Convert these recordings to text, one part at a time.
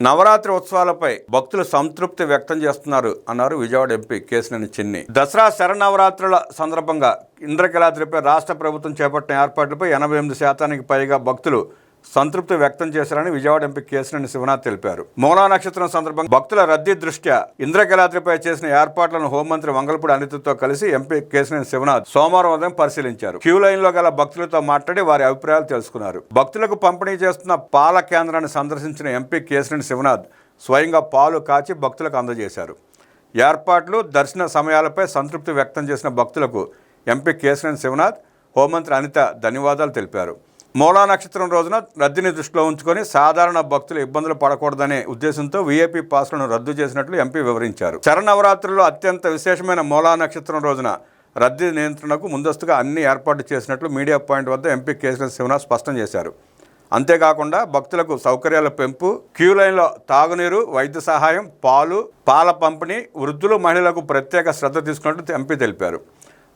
నవరాత్రి ఉత్సవాలపై భక్తులు సంతృప్తి వ్యక్తం చేస్తున్నారు అన్నారు విజయవాడ ఎంపీ కేశినేని చిన్ని. దసరా శరన్నవరాత్రుల సందర్భంగా ఇంద్రకీలాద్రిపై రాష్ట్ర ప్రభుత్వం చేపట్టిన ఏర్పాట్లపై 88% పైగా భక్తులు సంతృప్తి వ్యక్తం చేశారని విజయవాడ ఎంపీ కేశినేని శివనాథ్ తెలిపారు. మూలా నక్షత్రం సందర్భంగా భక్తుల రద్దీ దృష్ట్యా ఇంద్రకీలాద్రిపై చేసిన ఏర్పాట్లను హోంమంత్రి వంగలపూడి అనితతో కలిసి ఎంపీ కేశినేని శివనాథ్ సోమవారం ఉదయం పరిశీలించారు. క్యూ లైన్ లో గల భక్తులతో మాట్లాడి వారి అభిప్రాయాలు తెలుసుకున్నారు. భక్తులకు పంపిణీ చేస్తున్న పాల కేంద్రాన్ని సందర్శించిన ఎంపీ కేశినేని శివనాథ్ స్వయంగా పాలు కాచి భక్తులకు అందజేశారు. ఏర్పాట్లు, దర్శన సమయాలపై సంతృప్తి వ్యక్తం చేసిన భక్తులకు ఎంపీ కేశినేని శివనాథ్, హోంమంత్రి అనిత ధన్యవాదాలు తెలిపారు. మూలా నక్షత్రం రోజున రద్దీని దృష్టిలో ఉంచుకొని సాధారణ భక్తులు ఇబ్బందులు పడకూడదనే ఉద్దేశంతో వీఐపీ పాస్లను రద్దు చేసినట్లు ఎంపీ వివరించారు. శరన్నవరాత్రుల్లో అత్యంత విశేషమైన మూలా నక్షత్రం రోజున రద్దీ నియంత్రణకు ముందస్తుగా అన్ని ఏర్పాట్లు చేసినట్లు మీడియా పాయింట్ వద్ద ఎంపీ కేశినేని శివనాథ్ స్పష్టం చేశారు. అంతేకాకుండా భక్తులకు సౌకర్యాల పెంపు, క్యూ లైన్లో తాగునీరు, వైద్య సహాయం, పాల పంపిణీ, వృద్ధులు, మహిళలకు ప్రత్యేక శ్రద్ధ తీసుకున్నట్లు ఎంపీ తెలిపారు.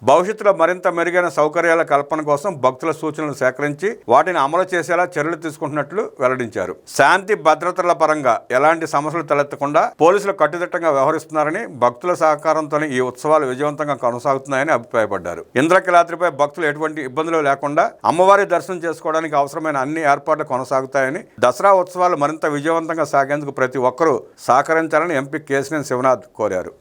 భవిష్యత్తులో మరింత మెరుగైన సౌకర్యాల కల్పన కోసం భక్తుల సూచనలు సేకరించి వాటిని అమలు చేసేలా చర్యలు తీసుకుంటున్నట్లు వెల్లడించారు. శాంతి భద్రతల పరంగా ఎలాంటి సమస్యలు తలెత్తకుండా పోలీసులు కట్టుదిట్టంగా వ్యవహరిస్తున్నారని, భక్తుల సహకారంతోనే ఈ ఉత్సవాలు విజయవంతంగా కొనసాగుతున్నాయని అభిప్రాయపడ్డారు. ఇంద్రకీలాద్రిపై భక్తులు ఎటువంటి ఇబ్బందులు లేకుండా అమ్మవారి దర్శనం చేసుకోవడానికి అవసరమైన అన్ని ఏర్పాట్లు కొనసాగుతాయని, దసరా ఉత్సవాలు మరింత విజయవంతంగా సాగేందుకు ప్రతి ఒక్కరూ సహకరించాలని ఎంపీ కేశినేని శివనాథ్ కోరారు.